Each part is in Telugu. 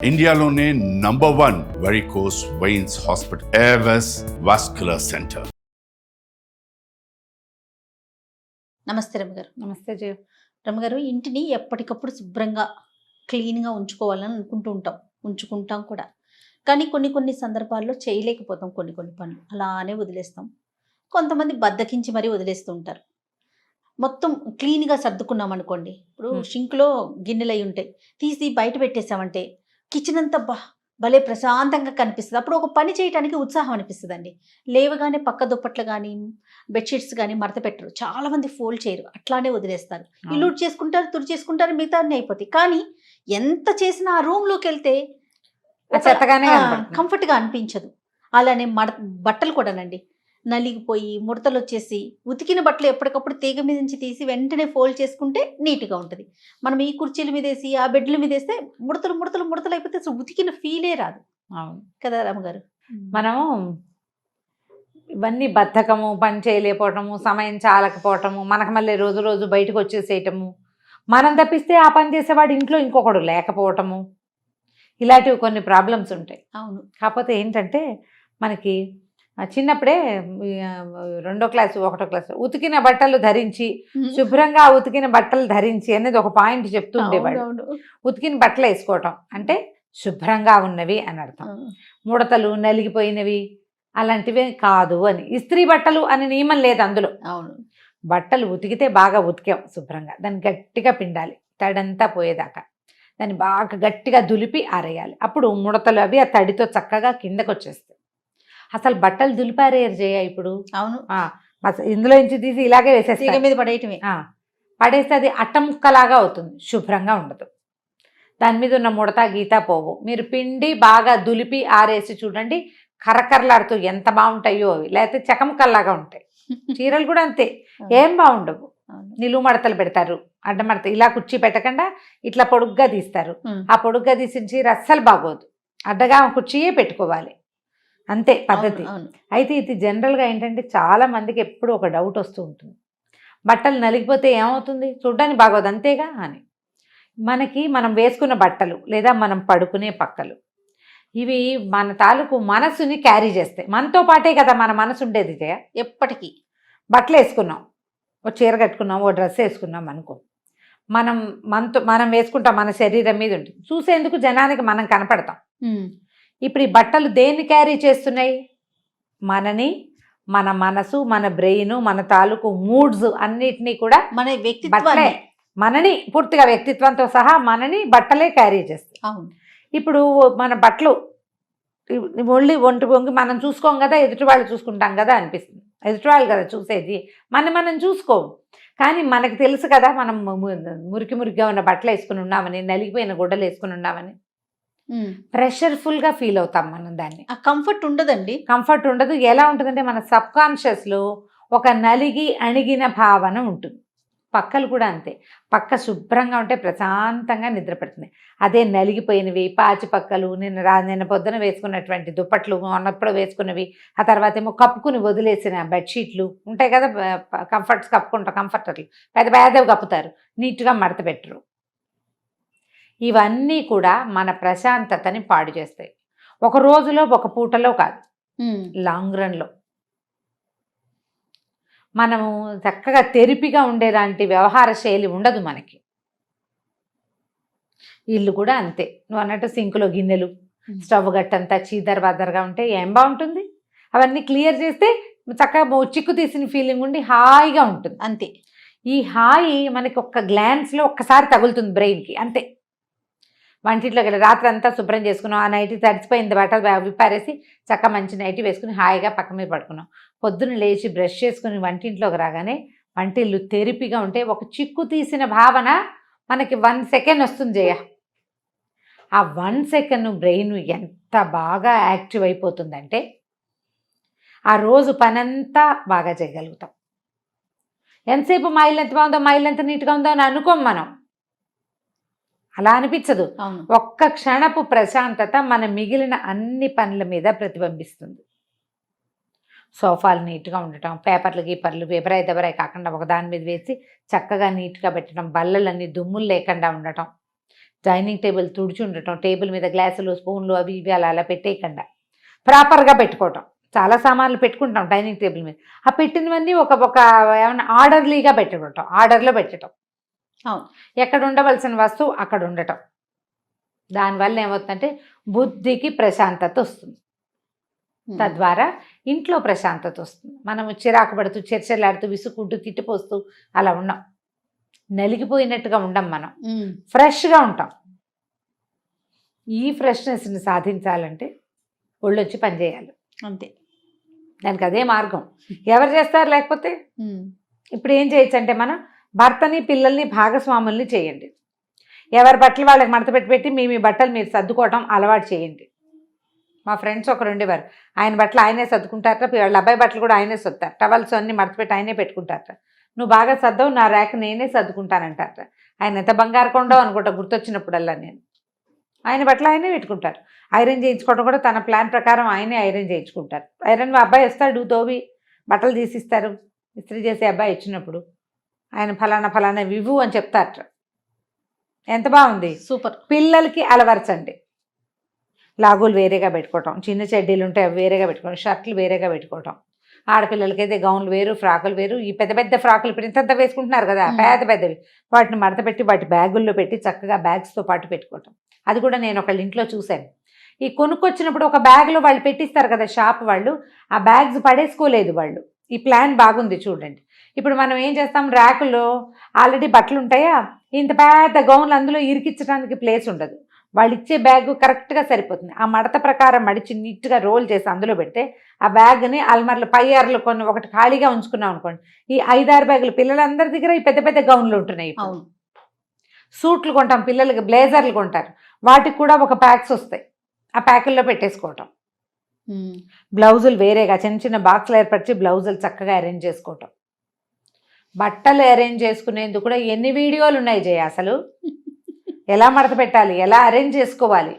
ఇండియాలోనే #1 varicose veins hospital Avis vascular centre. నమస్తే రమ్మగారు. నమస్తే జయ. రమ్మగారు, ఇంటిని ఎప్పటికప్పుడు శుభ్రంగా క్లీన్గా ఉంచుకోవాలని ఉంచుకుంటాం కూడా. కానీ కొన్ని సందర్భాల్లో చేయలేకపోతాం. కొన్ని పనులు అలానే వదిలేస్తాం. కొంతమంది బద్దకించి మరీ వదిలేస్తూ ఉంటారు. మొత్తం క్లీన్గా సర్దుకున్నాం అనుకోండి, ఇప్పుడు షింక్లో గిన్నెలు అయి ఉంటాయి, తీసి బయట పెట్టేసామంటే కిచెన్ అంతా భలే ప్రశాంతంగా కనిపిస్తుంది. అప్పుడు ఒక పని చేయడానికి ఉత్సాహం అనిపిస్తుందండి. లేవగానే పక్క దుప్పట్లు కానీ బెడ్షీట్స్ కానీ మడత పెట్టరు, చాలామంది ఫోల్డ్ చేయరు, అట్లానే వదిలేస్తారు. ఇల్లు చేసుకుంటారు, తుడి చేసుకుంటారు, మిగతా అన్నీ అయిపోతాయి. కానీ ఎంత చేసినా ఆ రూమ్లోకి వెళ్తే కంఫర్ట్గా అనిపించదు. అలానే బట్టలు కూడానండి నలిగిపోయి ముడతలు వచ్చేసి, ఉతికిన బట్టలు ఎప్పటికప్పుడు తీగ మీద నుంచి తీసి వెంటనే ఫోల్డ్ చేసుకుంటే నీట్గా ఉంటుంది. మనం ఈ కుర్చీల మీద వేసి ఆ బెడ్ల మీద వేస్తే ముడతలు అయిపోతే అసలు ఉతికిన ఫీలే రాదు. అవును కదా రామగారు. మనము ఇవన్నీ బద్ధకము, పని చేయలేకపోవటము, సమయం చాలకపోవటము, మనకు మళ్ళీ రోజు బయటకు వచ్చేసేయటము, మనం తప్పిస్తే ఆ పని చేసేవాడు ఇంట్లో ఇంకొకడు లేకపోవటము, ఇలాంటివి కొన్ని ప్రాబ్లమ్స్ ఉంటాయి. అవును. కాకపోతే ఏంటంటే మనకి చిన్నప్పుడే 2వ క్లాసు 1వ క్లాసు ఉతికిన బట్టలు ధరించి, శుభ్రంగా ఉతికిన బట్టలు ధరించి అనేది ఒక పాయింట్ చెప్తూ ఉండేవాడు. ఉతికిన బట్టలు వేసుకోవటం అంటే శుభ్రంగా ఉన్నవి అని అర్థం. ముడతలు నలిగిపోయినవి అలాంటివి కాదు అని. ఇస్త్రీ బట్టలు అని నియమం లేదు అందులో. అవును. బట్టలు ఉతికితే బాగా ఉతికాం శుభ్రంగా, దాన్ని గట్టిగా పిండాలి, తడంతా పోయేదాకా దాన్ని బాగా గట్టిగా దులిపి ఆరేయాలి. అప్పుడు ముడతలు అవి ఆ తడితో చక్కగా కిందకు వచ్చేస్తాయి. అసలు బట్టలు దులిపారేయరు చేయ ఇప్పుడు. అవును. ఇందులో నుంచి తీసి ఇలాగే వేసేస్తే మీద పడేయటమే. పడేస్తే అది అట్టముక్కలాగా అవుతుంది, శుభ్రంగా ఉండదు. దాని మీద ఉన్న ముడత గీత పోవు. మీరు పిండి బాగా దులిపి ఆరేసి చూడండి, కర్రకర్రలాడుతూ ఎంత బాగుంటాయో అవి. లేకపోతే చెకముక్కల్లాగా ఉంటాయి. చీరలు కూడా అంతే, ఏం బాగుండవు. నిలువు మడతలు పెడతారు, అడ్డమడత ఇలా కుర్చీ పెట్టకుండా ఇట్లా పొడుగ్గా తీస్తారు. ఆ పొడుగ్గా తీసిన చీర అస్సలు బాగోదు. అడ్డగా కుర్చీయే పెట్టుకోవాలి, అంతే పద్ధతి. అయితే ఇది జనరల్గా ఏంటంటే చాలా మందికి ఎప్పుడు ఒక డౌట్ వస్తూ ఉంటుంది, బట్టలు నలిగిపోతే ఏమవుతుంది, చూడ్డానికి బాగోదు అంతేగా అని. మనం వేసుకున్న బట్టలు లేదా మనం పడుకునే పక్కలు ఇవి మన తాలూకు మనసుని క్యారీ చేస్తాయి. మనతో పాటే కదా మన మనసు ఉండేది జయ. ఎప్పటికీ బట్టలు వేసుకున్నాం, ఓ చీర కట్టుకున్నాం, ఓ డ్రెస్ వేసుకున్నాం అనుకో, మనం వేసుకుంటాం, మన శరీరం మీద ఉంటుంది, చూసేందుకు జనానికి మనం కనపడతాం. ఇప్పుడు ఈ బట్టలు దేన్ని క్యారీ చేస్తున్నాయి? మనని, మన మనసు, మన బ్రెయిన్, మన తాలూకు మూడ్స్ అన్నిటినీ కూడా, మన వ్యక్తిత్వాన్ని, మనని పూర్తిగా వ్యక్తిత్వంతో సహా మనని బట్టలే క్యారీ చేస్తాయి. అవును. ఇప్పుడు మన బట్టలు ఒంటి వంగి మనం చూసుకోం కదా, ఎదుటి వాళ్ళు చూసుకుంటాం కదా అనిపిస్తుంది. ఎదుటి వాళ్ళు కదా చూసేది, మనం చూసుకోము. కానీ మనకు తెలుసు కదా మనం మురికిగా ఉన్న బట్టలు వేసుకుని ఉన్నామని, నలిగిపోయిన గుడ్డలు వేసుకుని ఉన్నామని. ప్రెషర్ఫుల్గా ఫీల్ అవుతాం మనం. దాన్ని ఆ కంఫర్ట్ ఉండదండి. కంఫర్ట్ ఉండదు. ఎలా ఉంటుందంటే మన సబ్కాన్షియస్లో ఒక నలిగి అణిగిన భావన ఉంటుంది. పక్కలు కూడా అంతే, పక్క శుభ్రంగా ఉంటే ప్రశాంతంగా నిద్ర పడుతుంది. అదే నలిగిపోయినవి పాచి పక్కలు, నిన్న పొద్దున వేసుకున్నటువంటి దుప్పట్లు, మొన్నప్పుడు వేసుకున్నవి, ఆ తర్వాత ఏమో కప్పుకుని వదిలేసిన బెడ్షీట్లు ఉంటాయి కదా, కంఫర్ట్స్ కప్పుకుంటాం, కంఫర్టర్లు పెద్దవి కప్పుతారు, నీట్గా మడత పెట్టరు. ఇవన్నీ కూడా మన ప్రశాంతతని పాడు చేస్తాయి. ఒక రోజులో ఒక పూటలో కాదు, లాంగ్ రన్లో. మనము చక్కగా తెరిపిగా ఉండేలాంటి వ్యవహార శైలి ఉండదు మనకి. ఇల్లు కూడా అంతే, నువ్వు అన్నట్టు సింకులో గిన్నెలు, స్టవ్ గట్టంతా చీదరబాదరగా ఉంటే ఏం బాగుంటుంది? అవన్నీ క్లియర్ చేస్తే చక్కగా చిక్కు తీసిన ఫీలింగ్ ఉండి హాయిగా ఉంటుంది. అంతే. ఈ హాయి మనకి ఒక్క గ్లాన్స్లో ఒక్కసారి తగులుతుంది బ్రెయిన్కి, అంతే. వంటింట్లోకి వెళ్ళి రాత్రి అంతా శుభ్రం చేసుకున్నాం, ఆ నైటీ తడిచిపోయింది, బట్టలు విప్పారేసి చక్క మంచి నైటీ వేసుకుని హాయిగా పక్క మీద పడుకున్నాం. పొద్దున్న లేచి బ్రష్ చేసుకుని వంటింట్లోకి రాగానే వంటిల్లు తెరిపిగా ఉంటే ఒక చిక్కు తీసిన భావన మనకి 1 సెకండ్ వస్తుంది జయ. ఆ 1 సెకండ్ బ్రెయిన్ ఎంత బాగా యాక్టివ్ అయిపోతుందంటే ఆ రోజు పనంతా బాగా చేయగలుగుతాం. ఎంతసేపు మా ఇల్లు ఎంత బాగుందో, మా ఇల్లు ఎంత నీట్గా ఉందో అని అనుకోం మనం, అలా అనిపించదు. ఒక్క క్షణపు ప్రశాంతత మన మిగిలిన అన్ని పనుల మీద ప్రతిబింబిస్తుంది. సోఫాలు నీట్గా ఉండటం, పేపర్లు పేపరాయి దెబ్బరాయి కాకుండా ఒకదాని మీద వేసి చక్కగా నీట్గా పెట్టడం, బల్లలన్నీ దుమ్ములు లేకుండా ఉండటం, డైనింగ్ టేబుల్ తుడిచి ఉండటం, టేబుల్ మీద గ్లాసులు స్పూన్లు అవి ఇవి అలా అలా పెట్టేయకుండా ప్రాపర్గా పెట్టుకోవటం. చాలా సామాన్లు పెట్టుకుంటాం డైనింగ్ టేబుల్ మీద, ఆ పెట్టినవన్నీ ఒక ఏమన్నా ఆర్డర్లీగా పెట్టడం, ఆర్డర్లో పెట్టడం. అవును. ఎక్కడ ఉండవలసిన వస్తువు అక్కడ ఉండటం. దానివల్ల ఏమవుతుందంటే బుద్ధికి ప్రశాంతత వస్తుంది, తద్వారా ఇంట్లో ప్రశాంతత వస్తుంది. మనము చిరాకు పడుతూ చర్చలాడుతూ విసుక్కుంటూ తిట్టిపోస్తూ అలా ఉన్నాం, నలిగిపోయినట్టుగా ఉండం, మనం ఫ్రెష్గా ఉంటాం. ఈ ఫ్రెష్నెస్ని సాధించాలంటే ఒళ్ళొచ్చి పనిచేయాలి, అంతే. దానికి అదే మార్గం. ఎవరు చేస్తారు? లేకపోతే ఇప్పుడు ఏం చేయొచ్చు అంటే మనం భర్తని పిల్లల్ని భాగస్వాముల్ని చేయండి. ఎవరి బట్టలు వాళ్ళకి మడత పెట్టి మీ బట్టలు మీరు సర్దుకోవటం అలవాటు చేయండి. మా ఫ్రెండ్స్ ఒకరు ఉండేవారు, ఆయన బట్టలు ఆయనే సర్దుకుంటారట, వాళ్ళ అబ్బాయి బట్టలు కూడా ఆయనే సర్దుతారు, టవల్స్ అన్ని మడత పెట్టి ఆయనే పెట్టుకుంటారట. నువ్వు బాగా సర్దవు, నా ర్యాక్ నేనే సర్దుకుంటానంటారట. ఆయన ఎంత బంగారు కొండో అనుకుంటా గుర్తొచ్చినప్పుడల్లా నేను. ఆయన బట్టలు ఆయనే పెట్టుకుంటారు. ఐరన్ చేయించుకోవడం కూడా తన ప్లాన్ ప్రకారం ఆయనే ఐరన్ చేయించుకుంటారు. ఐరన్ అబ్బాయి వస్తాడు, దోవి బట్టలు తీసిస్తారు, ఇస్త్రీ చేసే అబ్బాయి వచ్చినప్పుడు ఆయన ఫలానా వివు అని చెప్తారట. ఎంత బాగుంది, సూపర్. పిల్లలకి అలవరచండి. లాగులు వేరేగా పెట్టుకోవటం, చిన్న చెడ్డీలు ఉంటే అవి వేరేగా పెట్టుకోవడం, షర్ట్లు వేరేగా పెట్టుకోవటం. ఆడపిల్లలకైతే గౌన్లు వేరు, ఫ్రాకులు వేరు. ఈ పెద్ద ఫ్రాకులు ఇప్పుడు ఇంత వేసుకుంటున్నారు కదా, పెద్దవి, వాటిని మడత పెట్టి వాటి బ్యాగుల్లో పెట్టి చక్కగా బ్యాగ్స్తో పాటు పెట్టుకోవటం. అది కూడా నేను ఒకళ్ళ ఇంట్లో చూశాను. ఈ కొనుక్కొచ్చినప్పుడు ఒక బ్యాగ్లో వాళ్ళు పెట్టిస్తారు కదా షాప్ వాళ్ళు, ఆ బ్యాగ్స్ పడేసుకోలేదు వాళ్ళు. ఈ ప్లాన్ బాగుంది చూడండి. ఇప్పుడు మనం ఏం చేస్తాం, ర్యాకులో ఆల్రెడీ బట్టలు ఉంటాయా, ఇంత పెద్ద గౌన్లు అందులో ఇరికించడానికి ప్లేస్ ఉండదు. వాళ్ళు ఇచ్చే బ్యాగ్ కరెక్ట్గా సరిపోతుంది. ఆ మడత ప్రకారం మడిచి నీట్గా రోల్ చేసి అందులో పెడితే ఆ బ్యాగ్ని అల్మార్లు పై అరలు కొన్ని ఒకటి ఖాళీగా ఉంచుకున్నాం అనుకోండి, ఈ 5-6 బ్యాగులు పిల్లలందరి దగ్గర ఈ పెద్ద గౌన్లు ఉంటున్నాయి. సూట్లు కొంటాం, పిల్లలకి బ్లేజర్లు కొంటారు, వాటికి కూడా ఒక ప్యాక్స్ వస్తాయి, ఆ ప్యాకుల్లో పెట్టేసుకోవటం. బ్లౌజులు వేరేగా చిన్న బాక్స్లు ఏర్పరిచి బ్లౌజులు చక్కగా అరేంజ్ చేసుకోవటం. బట్టలు అరేంజ్ చేసుకునేందుకు కూడా ఎన్ని వీడియోలు ఉన్నాయి జయ, అసలు ఎలా మడత పెట్టాలి, ఎలా అరేంజ్ చేసుకోవాలి.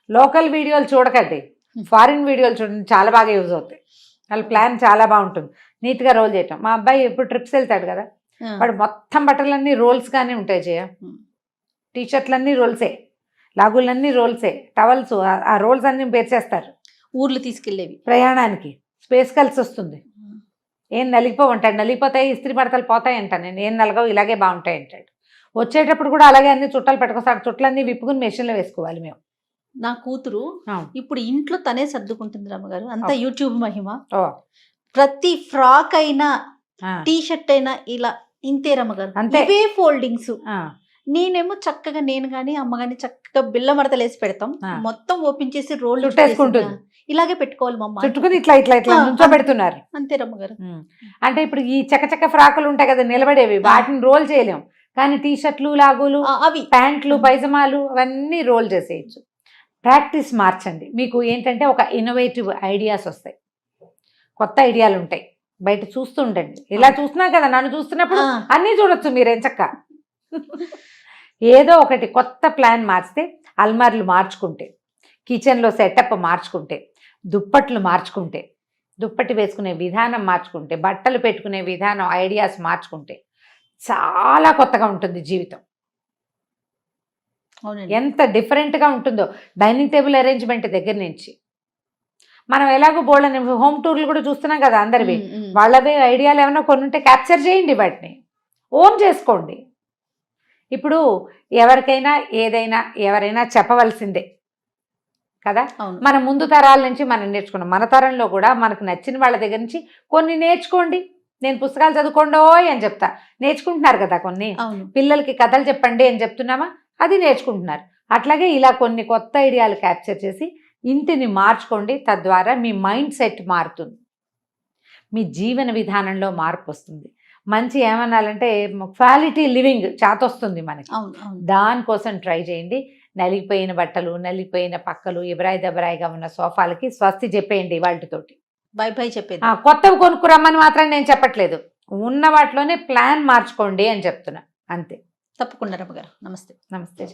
లోకల్ వీడియోలు చూడకండి, ఫారిన్ వీడియోలు చూడండి, చాలా బాగా యూజ్ అవుతాయి. వాళ్ళ ప్లాన్ చాలా బాగుంటుంది, నీట్గా రోల్ చేయటం. మా అబ్బాయి ఎప్పుడు ట్రిప్స్ వెళ్తాడు కదా, వాడు మొత్తం బట్టలన్నీ రోల్స్గానే ఉంటాయి జయ. టీషర్ట్లన్నీ రోల్సే, లాగులన్నీ రోల్సే, టవల్స్ ఆ రోల్స్ అన్నీ పేర్చేస్తారు. ఊర్లు తీసుకెళ్ళేవి ప్రయాణానికి స్పేస్ కలిసి వస్తుంది. ఏం నలిగిపోవంటాడు, నలిగిపోతాయి ఇస్త్రీ బట్టలు పోతాయి అంట. నేను ఏం నలగవు, ఇలాగే బాగుంటాయి అంటాడు. వచ్చేటప్పుడు కూడా అలాగే అన్ని చుట్టాలు పెట్టుకొస్తాడు, చుట్లన్నీ విప్పుకుని మెషిన్లో వేసుకోవాలి మేము. నా కూతురు ఇప్పుడు ఇంట్లో తనే సర్దుకుంటుంది రమ్మగారు, అంత యూట్యూబ్ మహిమ. ప్రతి ఫ్రాక్ అయినా టీ షర్ట్ అయినా ఇలా ఇంతే రమ్మగారు, అంతే ఫోల్డింగ్స్. నేనేమో చక్కగా నేను కానీ అమ్మ కానీ చక్కగా బిల్ల మడతలు వేసి పెడతాం, మొత్తం ఓపెన్ చేసి రోల్ చుట్టేసుకుంటుంది. ఇలాగే పెట్టుకోవాలి మమ్మ, చుట్టుకుని ఇట్లా నుంచో పెడుతున్నారు, అంతే రమ్మగారు. అంటే ఇప్పుడు ఈ చక్క ఫ్రాకులు ఉంటాయి కదా నిలబడేవి, వాటిని రోల్ చేయలేం, కానీ టీ షర్ట్లు, లాగులు, అవి ప్యాంట్లు, పైజమాలు అవన్నీ రోల్ చేసేయచ్చు. ప్రాక్టీస్ మార్చండి. మీకు ఏంటంటే ఒక ఇన్నోవేటివ్ ఐడియాస్ వస్తాయి, కొత్త ఐడియాలు ఉంటాయి. బయట చూస్తూ ఉండండి, ఇలా చూస్తున్నా కదా, నన్ను చూస్తున్నప్పుడు అన్నీ చూడొచ్చు మీరేం చక్క. ఏదో ఒకటి కొత్త ప్లాన్ మార్చితే, అల్మార్లు మార్చుకుంటే, కిచెన్లో సెటప్ మార్చుకుంటే, దుప్పట్లు మార్చుకుంటే, దుప్పటి వేసుకునే విధానం మార్చుకుంటే, బట్టలు పెట్టుకునే విధానం ఐడియాస్ మార్చుకుంటే చాలా కొత్తగా ఉంటుంది జీవితం. ఎంత డిఫరెంట్గా ఉంటుందో డైనింగ్ టేబుల్ అరేంజ్మెంట్ దగ్గర నుంచి. మనం ఎలాగో బోల్డని హోమ్ టూర్లు కూడా చూస్తున్నాం కదా అందరివి, వాళ్ళవే ఐడియాలు ఏమైనా కొన్ని ఉంటే క్యాప్చర్ చేయండి, వాటిని ఓన్ చేసుకోండి. ఇప్పుడు ఎవరికైనా ఏదైనా ఎవరైనా చెప్పవలసిందే కదా, మన ముందు తరాల నుంచి మనం నేర్చుకున్నాం. మన తరంలో కూడా మనకు నచ్చిన వాళ్ళ దగ్గర నుంచి కొన్ని నేర్చుకోండి. నేను పుస్తకాలు చదువుకోండోయ్ అని చెప్తా, నేర్చుకుంటున్నారు కదా. కొన్ని పిల్లలకి కథలు చెప్పండి అని చెప్తున్నామా, అది నేర్చుకుంటున్నారు. అట్లాగే ఇలా కొన్ని కొత్త ఐడియాలు క్యాప్చర్ చేసి ఇంటిని మార్చుకోండి. తద్వారా మీ మైండ్ సెట్ మారుతుంది, మీ జీవన విధానంలో మార్పు వస్తుంది. మంచి ఏమనాలంటే క్వాలిటీ లివింగ్ చేతొస్తుంది మనకి. దానికోసం ట్రై చేయండి. నలిగిపోయిన బట్టలు, నలిగిపోయిన పక్కలు, ఎబరాయి దబరాయిగా ఉన్న సోఫాలకి స్వస్తి చెప్పేయండి వాటితోటి. బై బై చెప్పేది. కొత్తవి కొనుక్కురమ్మని మాత్రం నేను చెప్పట్లేదు, ఉన్న వాటిలోనే ప్లాన్ మార్చుకోండి అని చెప్తున్నా, అంతే. తప్పకుండా రమ్మగారు. నమస్తే. నమస్తే.